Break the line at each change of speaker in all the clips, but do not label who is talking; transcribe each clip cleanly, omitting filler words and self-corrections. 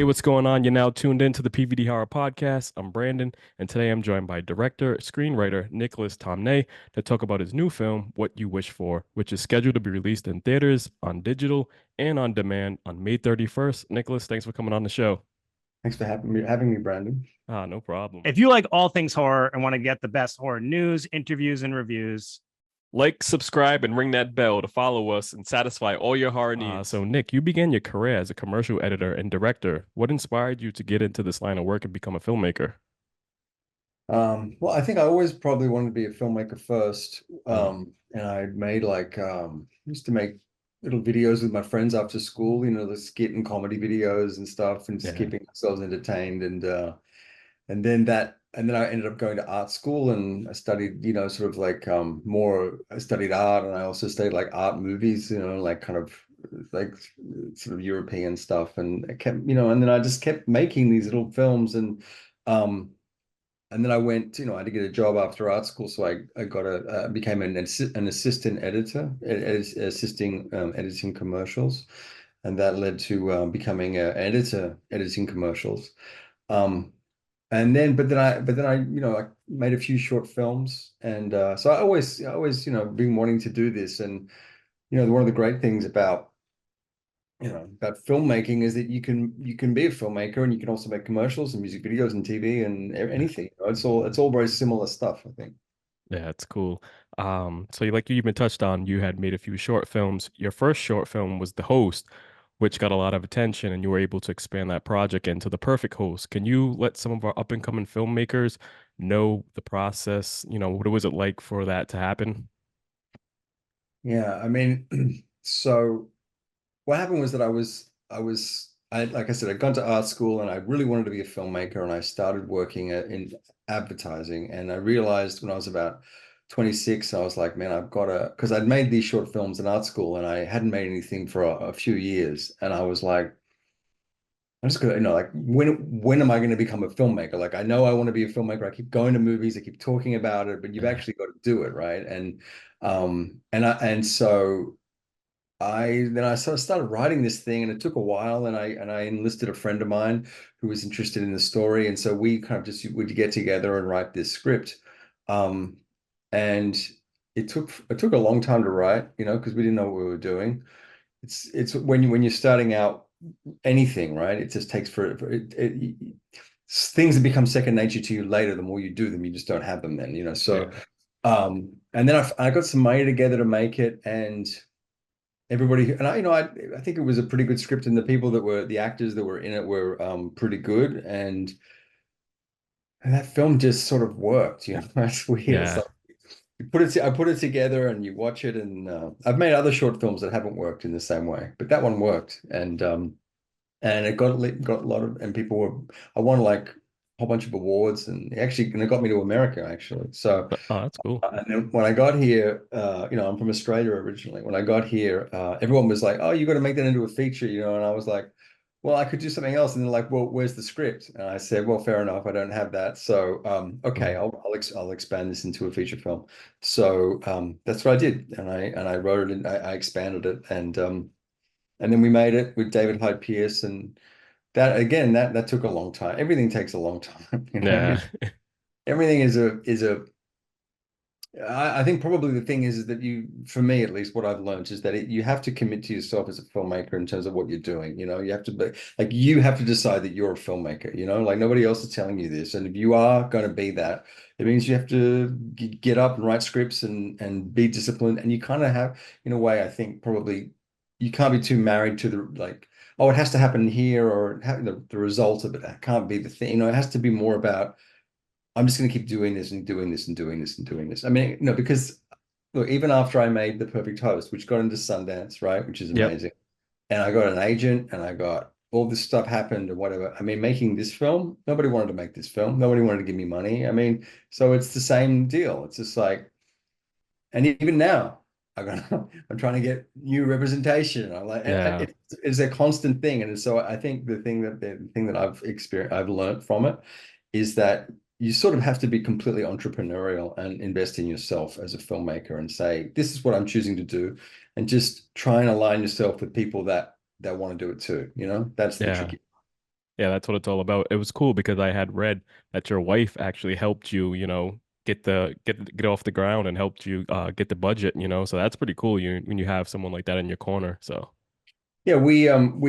Hey, what's going on? You're now tuned in to the PVD Horror Podcast. I'm Brandon, and today I'm joined by director, screenwriter Nicholas Tomnay to talk about his new film, What You Wish For, which is scheduled to be released in theaters, on digital, and on demand on May 31st. Nicholas, thanks for coming on the show.
Thanks for having me, Brandon.
Ah, no problem.
If you like all things horror and want to get the best horror news, interviews, and reviews,
Like, subscribe, and ring that bell to follow us and satisfy all your horror needs. So, Nick, you began your career as a commercial editor and director. What inspired you to get into this line of work and become a filmmaker?
Well, I think I always probably wanted to be a filmmaker first.
Mm.
And I made used to make little videos with my friends after school, the skit and comedy videos and stuff, and just
Yeah.
keeping ourselves entertained. And then I ended up going to art school and I studied, sort of like I studied art, and I also studied like art movies, like kind of like sort of European stuff. And I kept, and then I just kept making these little films. And then I went, I had to get a job after art school, so I got became an assistant editor, assisting editing commercials, and that led to becoming an editor editing commercials. Um, but then I, I made a few short films, and so I always, been wanting to do this. And one of the great things about filmmaking is that you can be a filmmaker, and you can also make commercials and music videos and TV and anything. It's all very similar stuff, I think.
Yeah, it's cool. So like you even touched on, you had made a few short films. Your first short film was The Host, which got a lot of attention, and you were able to expand that project into The Perfect Host. Can you let some of our up and coming filmmakers know the process? What was it like for that to happen?
Yeah, I mean, so what happened was that like I said, I'd gone to art school and I really wanted to be a filmmaker, and I started working in advertising. And I realized when I was about 26, I was like, man, I've got to, because I'd made these short films in art school and I hadn't made anything for a few years. And I was like, I'm just gonna, like when am I going to become a filmmaker? Like I know I want to be a filmmaker. I keep going to movies, I keep talking about it, but you've
Yeah.
actually got to do it, right? And I sort of started writing this thing, and it took a while, and I enlisted a friend of mine who was interested in the story, and so we kind of just would get together and write this script. Um, and it took a long time to write, because we didn't know what we were doing. It's when you're starting out anything, right? It just takes things that become second nature to you later. The more you do them, you just don't have them then. So,
Yeah.
and then I got some money together to make it, and everybody, and I think it was a pretty good script, and the actors that were in it were pretty good, and that film just sort of worked. That's weird. It's
Yeah.
like I put it together, and you watch it, and I've made other short films that haven't worked in the same way, but that one worked. And it got a lot of, and people were, I won like a whole bunch of awards, and it got me to America actually. So
Oh, that's cool.
and then when I got here, I'm from Australia originally. When I got here, everyone was like, "Oh, you got to make that into a feature," and I was like, "Well, I could do something else." And they're like, "Well, where's the script?" And I said, "Well, fair enough, I don't have that. So, okay,
Mm.
I'll expand this into a feature film." So, that's what I did, and I wrote it, and I expanded it, and then we made it with David Hyde Pierce, and that again, that took a long time. Everything takes a long time,
Yeah.
everything is a I think probably the thing is that for me at least, what I've learned is that you have to commit to yourself as a filmmaker in terms of what you're doing. You have to be like, you have to decide that you're a filmmaker, like nobody else is telling you this. And if you are going to be that, it means you have to get up and write scripts and be disciplined. And you kind of have, in a way, I think probably you can't be too married to the like, oh, it has to happen here, or the result of it. That can't be the thing. It has to be more about, I'm just going to keep doing this and doing this and doing this and doing this. I mean, because look, even after I made The Perfect Host, which got into Sundance, right, which is
Yep.
amazing, and I got an agent, and I got all this stuff happened or whatever. I mean, making this film, nobody wanted to make this film. Nobody wanted to give me money. I mean, so it's the same deal. It's just like, and even now, I'm trying to get new representation. I'm like,
Yeah.
it's a constant thing. And so I think the thing that I've learned from it is that you sort of have to be completely entrepreneurial and invest in yourself as a filmmaker and say, this is what I'm choosing to do, and just try and align yourself with people that want to do it too. That's the
Yeah.
tricky.
Yeah, that's what it's all about. It was cool because I had read that your wife actually helped you, get off the ground and helped you get the budget, So that's pretty cool when you have someone like that in your corner. So
Yeah,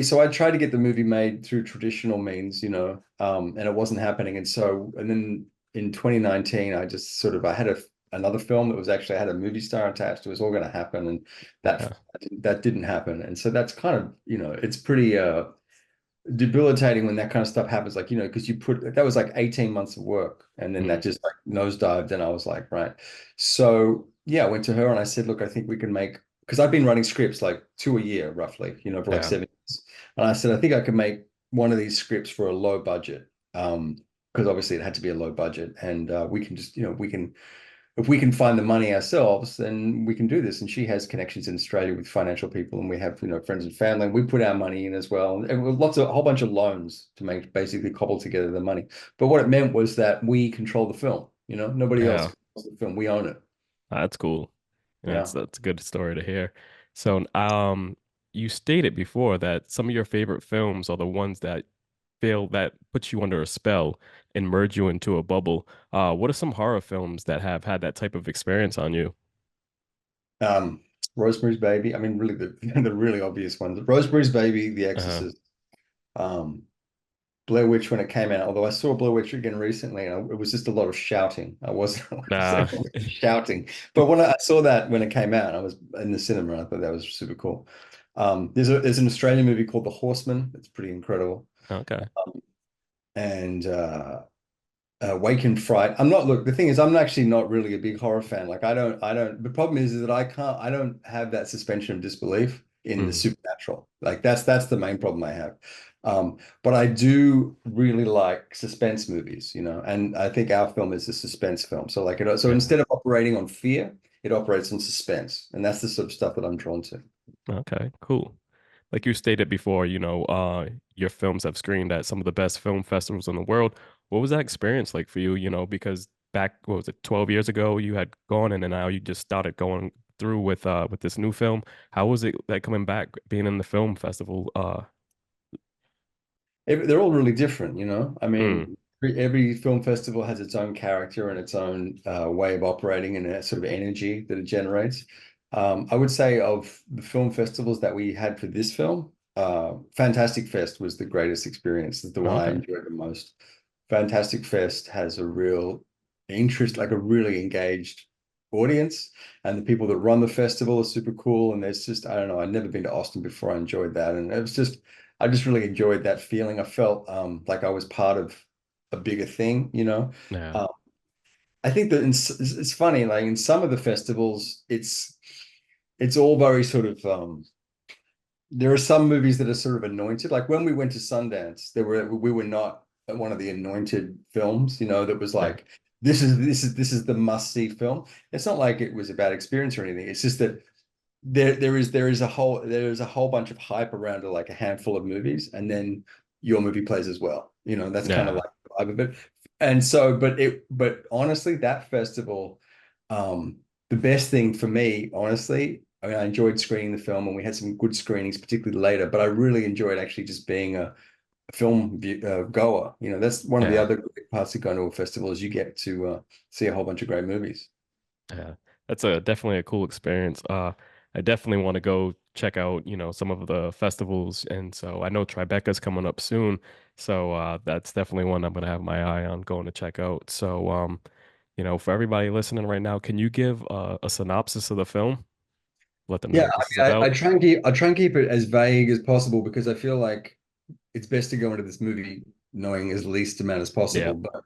so I tried to get the movie made through traditional means, and it wasn't happening. And then in 2019, I had another film that was actually I had a movie star attached. It was all going to happen, and that
yeah,
that didn't happen. And so that's kind of, it's pretty debilitating when that kind of stuff happens, like, because that was like 18 months of work, and then
mm,
that just like nosedived, and I was like, right. So yeah, I went to her and I said, look, I think we can make, because I've been running scripts like two a year roughly, for like
yeah,
7 years. And I said, I think I can make one of these scripts for a low budget. Because obviously it had to be a low budget, and we can just, if we can find the money ourselves, then we can do this. And she has connections in Australia with financial people, and we have, friends and family, and we put our money in as well. And a whole bunch of loans to make basically cobble together the money. But what it meant was that we control the film, nobody else
yeah.
controls the film. We own it.
That's cool.
Yeah.
That's a good story to hear. So, you stated before that some of your favorite films are the ones that put you under a spell and merge you into a bubble. What are some horror films that have had that type of experience on you?
Um, Rosemary's Baby. I mean, really the really obvious ones. Rosemary's Baby, The
Uh,
Exorcist, um, Blair Witch when it came out. Although I saw Blair Witch again recently, and it was just a lot of shouting. I wasn't
nah,
shouting, but when I saw that when it came out, I was in the cinema, and I thought that was super cool. There's an Australian movie called The Horseman. It's pretty incredible.
okay,
And Wake in Fright. Look, the thing is, I'm actually not really a big horror fan. Like, the problem is that I don't have that suspension of disbelief in the
mm,
supernatural. Like, that's the main problem I have. But I do really like suspense movies, and I think our film is a suspense film. So like, so
yeah,
instead of operating on fear, it operates on suspense. And that's the sort of stuff that I'm drawn to.
okay, cool. Like you stated before, your films have screened at some of the best film festivals in the world. What was that experience like for you? Because back, what was it, 12 years ago, you had gone and then now you just started going through with this new film. How was it like coming back, being in the film festival?
They're all really different, I
Mm,
mean, every film festival has its own character and its own way of operating and a sort of energy that it generates. I would say of the film festivals that we had for this film, Fantastic Fest was the greatest experience. It's the one I
okay.
enjoyed the most. Fantastic Fest has a real interest, like a really engaged audience, and the people that run the festival are super cool. And there's just, I don't know, I'd never been to Austin before. I enjoyed that, and I just really enjoyed that feeling. I felt like I was part of a bigger thing,
Yeah.
Uh, I think that it's funny, like in some of the festivals, it's all very sort of there are some movies that are sort of anointed. Like when we went to Sundance, we were not one of the anointed films, that was
Yeah.
like this is the must-see film. It's not like it was a bad experience or anything. It's just that there is a whole bunch of hype around like a handful of movies, and then your movie plays as well. That's kind of
Yeah.
like the vibe of it. And so, but honestly, that festival, the best thing for me, honestly, I mean, I enjoyed screening the film, and we had some good screenings, particularly later. But I really enjoyed actually just being a goer. That's one of the
Yeah.
other great parts of going to a festival is you get to see a whole bunch of great movies.
Yeah, that's a definitely a cool experience. I definitely want to go check out, some of the festivals, and so I know Tribeca's coming up soon, so that's definitely one I'm gonna have my eye on going to check out. So, for everybody listening right now, can you give a synopsis of the film? Let them know
Yeah,
what this is
I mean,
about.
I try and keep it as vague as possible because I feel like it's best to go into this movie knowing as least amount as
Yeah.
possible. But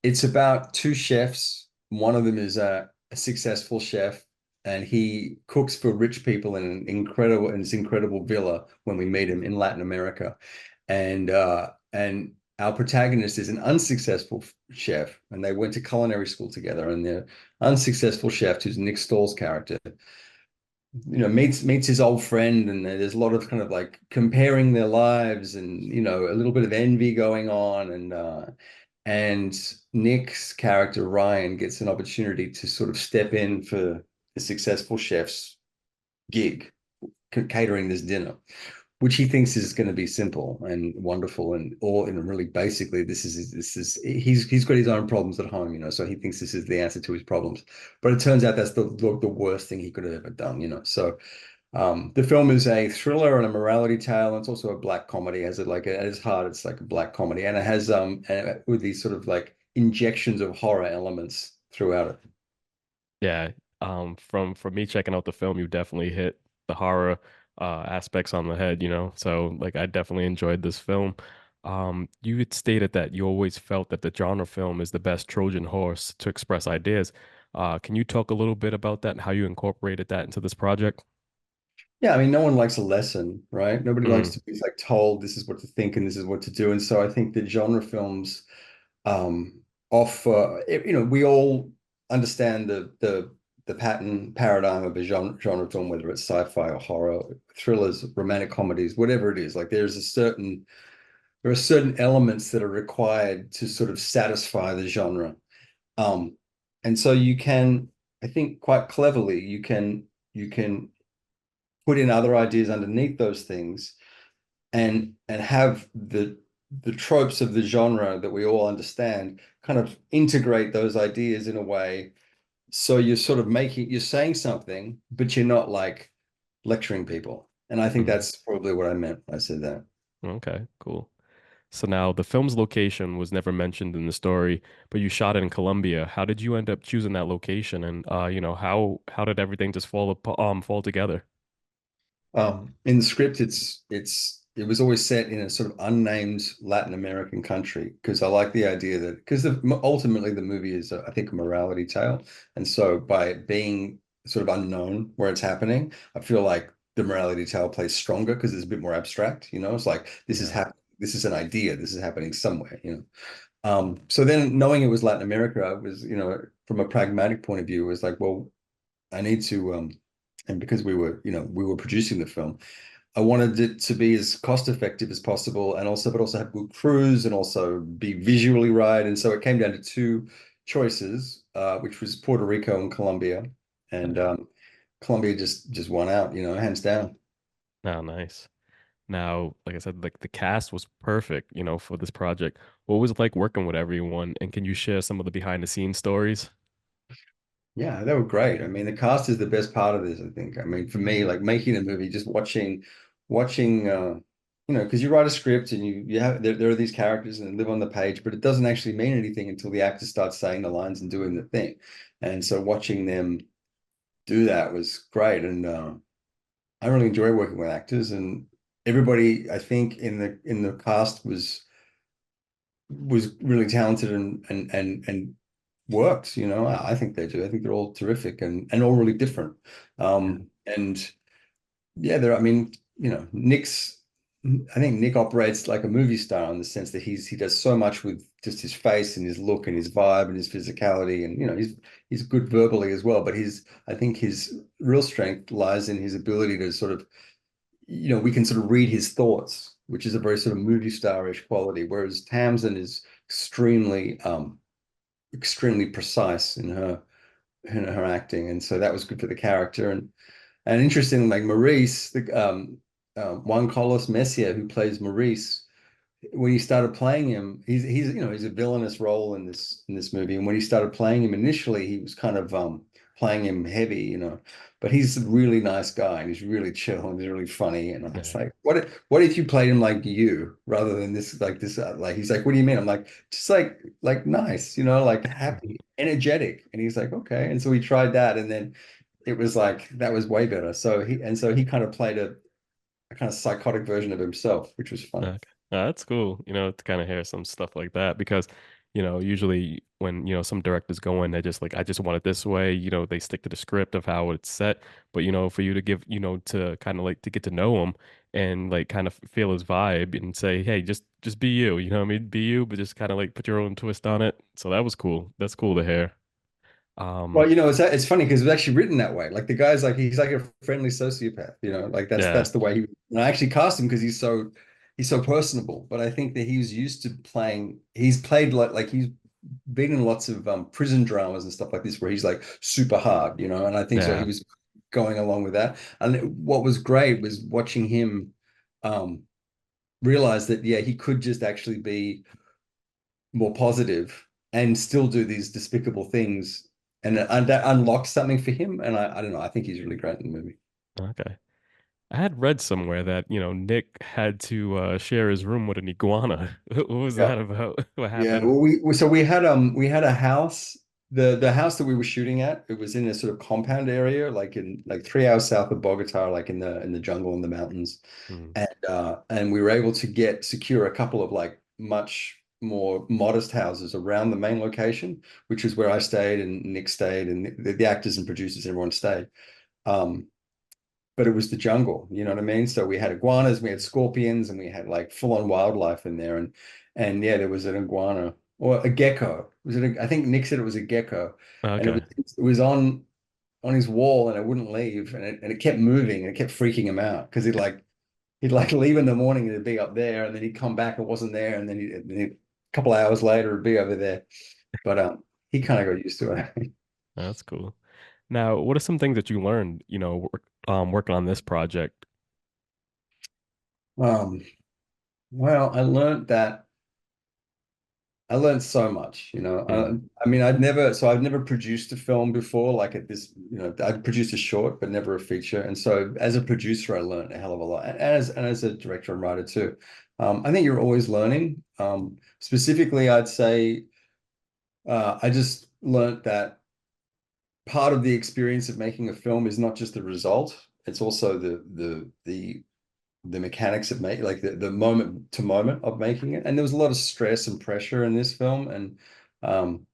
it's about two chefs. One of them is a successful chef, and he cooks for rich people in this incredible villa when we meet him in Latin America. And our protagonist is an unsuccessful chef, and they went to culinary school together. And the unsuccessful chef, who's Nick Stoll's character, meets his old friend, and there's a lot of kind of like comparing their lives, and a little bit of envy going on, and Nick's character Ryan gets an opportunity to sort of step in for the successful chef's gig, catering this dinner. which he thinks is going to be simple and wonderful and all, and really basically he's got his own problems at home, so he thinks this is the answer to his problems, but it turns out that's the worst thing he could have ever done, so the film is a thriller and a morality tale, and it's also a black comedy. As it like at its heart, it's like a black comedy, and it has with these sort of like injections of horror elements throughout it.
Yeah. From me checking out the film, you definitely hit the horror aspects on the head, you know. So like I definitely enjoyed this film. You had stated that you always felt that the genre film is the best Trojan horse to express ideas. Can you talk a little bit about that and how you incorporated that into this project?
Yeah, I mean, no one likes a lesson, right? Nobody likes
Mm,
to be like told this is what to think and this is what to do. And so I think that genre films offer, we all understand the pattern paradigm of a genre film, whether it's sci-fi or horror, thrillers, romantic comedies, whatever it is. Like there are certain elements that are required to sort of satisfy the genre. Um, and so you can, I think, quite cleverly, you can put in other ideas underneath those things and have the tropes of the genre that we all understand kind of integrate those ideas in a way so you're sort of you're saying something, but you're not like lecturing people. And I think
mm.
that's probably what I meant when I said that.
Okay, cool. So now the film's location was never mentioned in the story, but you shot it in Colombia. How did you end up choosing that location? And how did everything just fall together?
In the script, it was always set in a sort of unnamed Latin American country because I like the idea that because ultimately the movie is, I think, a morality tale, and so by it being sort of unknown where it's happening, I feel like the morality tale plays stronger because it's a bit more abstract. It's like
Yeah.
this is an idea, this is happening somewhere. So then knowing it was Latin America, I was, from a pragmatic point of view, it was like, well, I need to and because we were producing the film, I wanted it to be as cost effective as possible and also but also have good crews and also be visually right. And so it came down to two choices, which was Puerto Rico and Colombia. And Colombia just won out, hands down.
Oh, nice. Now, like I said, like the cast was perfect, for this project. What was it like working with everyone? And can you share some of the behind the scenes stories?
Yeah, they were great. I mean, the cast is the best part of this, I think. I mean, for me, like making a movie, just watching, because you write a script and you have there are these characters and they live on the page, but it doesn't actually mean anything until the actors start saying the lines and doing the thing. And so watching them do that was great. And I really enjoy working with actors and everybody, I think, in the cast was really talented and works, I think they do. I think they're all terrific and all really different.
Yeah.
And yeah, I mean, I think Nick operates like a movie star in the sense that he does so much with just his face and his look and his vibe and his physicality. And, he's good verbally as well. But I think his real strength lies in his ability to sort of, we can sort of read his thoughts, which is a very sort of movie star-ish quality. Whereas Tamsin is extremely precise in her acting, and so that was good for the character. And interesting, like Maurice, the Juan Carlos Messier, who plays Maurice, when he started playing him, he's a villainous role in this movie. And when he started playing him initially, he was kind of playing him heavy, but he's a really nice guy and he's really chill and he's really funny. And I was
Yeah.
like, what if you played him like you rather than this like he's like, what do you mean? I'm like, just like nice, like happy, energetic. And he's like, okay. And so we tried that, and then it was like that was way better. So he kind of played a kind of psychotic version of himself, which was fun.
Okay. That's cool, to kind of hear some stuff like that because, usually when, some directors go in, they just like, I just want it this way, they stick to the script of how it's set. But, for you to give, to kind of like to get to know him and like kind of feel his vibe and say, hey, just be you, you know what I mean? Be you, but just kind of like put your own twist on it. So that was cool. That's cool to hear.
Well,
Um,
it's funny because it was actually written that way. Like the guy's like he's like a friendly sociopath, like that's
yeah,
that's the way he. And I actually cast him because he's so personable. But I think that he was used to playing. He's played like he's been in lots of prison dramas and stuff like this where he's like super hard, And I think so he
yeah,
was going along with that. And what was great was watching him um, realized that yeah, he could just actually be more positive and still do these despicable things, and that unlocks something for him. And I don't know, I think he's really great in the movie.
Okay. I had read somewhere that, Nick had to share his room with an iguana. What was
Yeah.
that about? What
Yeah,
happened?
well, so we had a house. The house that we were shooting at, it was in a sort of compound area, like in like 3 hours south of Bogota, like in the jungle in the mountains.
Hmm.
And we were able to secure a couple of like much more modest houses around the main location, which is where I stayed and Nick stayed and the actors and producers, everyone stayed. Um, but it was the jungle, you know what I mean? So we had iguanas, we had scorpions, and we had like full-on wildlife in there. And yeah, there was an iguana or a gecko. I think Nick said it was a gecko, and
Okay.
it was on his wall, and it wouldn't leave, and it kept moving, and it kept freaking him out because he'd like leave in the morning and it'd be up there, and then he'd come back, it wasn't there, and a couple of hours later it'd be over there. But he kind of got used to it.
That's cool. Now, what are some things that you learned, working on this project?
Um, well, I learned so much, you know.
Mm,
I mean, I've never produced a film before, like at this, you know, I produced a short, but never a feature. And so as a producer, I learned a hell of a lot. And as a director and writer too. I think you're always learning. Specifically, I'd say I just learned that part of the experience of making a film is not just the result, it's also the mechanics of make like the moment to moment of making it. And there was a lot of stress and pressure in this film. And um,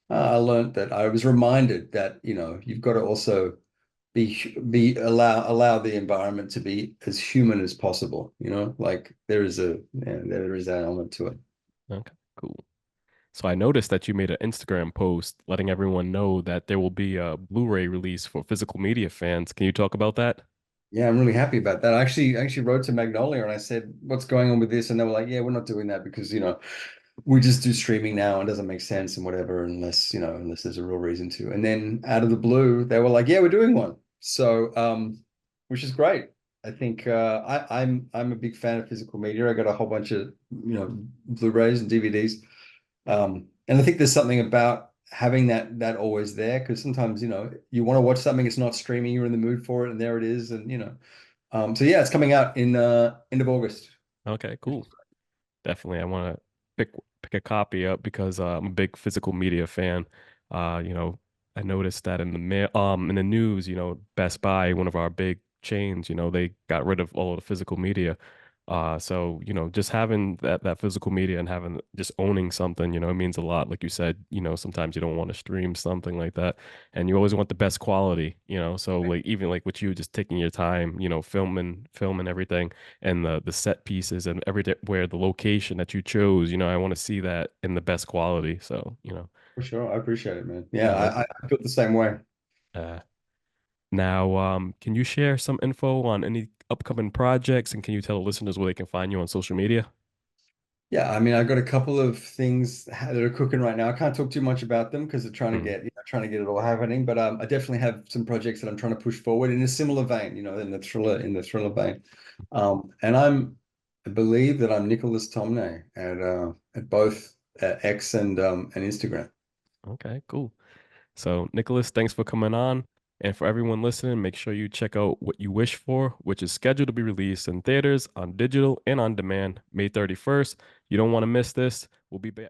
I learned that I was reminded that, you know, you've got to also allow the environment to be as human as possible, you know, like there is that element to it.
okay, cool. So I noticed that you made an Instagram post letting everyone know that there will be a Blu-ray release for physical media fans. Can you talk about that?
Yeah, I'm really happy about that. I actually wrote to Magnolia and I said, "What's going on with this?" And they were like, "Yeah, we're not doing that because, you know, we just do streaming now and it doesn't make sense and whatever unless, you know, unless there's a real reason to." And then out of the blue, they were like, "Yeah, we're doing one." So, which is great. I think I'm a big fan of physical media. I got a whole bunch of, you know, Blu-rays and DVDs. And I think there's something about having that always there because sometimes, you know, you want to watch something, it's not streaming, you're in the mood for it, and there it is. And you know, so yeah, it's coming out in end of August.
Okay, cool. Definitely. I want to pick a copy up because I'm a big physical media fan. You know, I noticed that in the news, Best Buy, one of our big chains, they got rid of all of the physical media. So, just having that physical media and having just owning something, it means a lot. Like you said, sometimes you don't want to stream something like that, and you always want the best quality, So like even like with you just taking your time, filming everything and the set pieces and where the location that you chose, I want to see that in the best quality. So,
For sure. I appreciate it, man. Yeah,
no.
I feel the same way.
Uh, Now, can you share some info on any upcoming projects and can you tell the listeners where they can find you on social media?
Yeah, I mean, I've got a couple of things that are cooking right now. I can't talk too much about them because they're
Mm,
trying to get it all happening. But I definitely have some projects that I'm trying to push forward in a similar vein, you know, in the thriller vein. And I believe that I'm Nicholas Tomnay at both X and Instagram.
okay, cool. So, Nicholas, thanks for coming on. And for everyone listening, make sure you check out What You Wish For, which is scheduled to be released in theaters, on digital, and on demand May 31st. You don't want to miss this. We'll be back.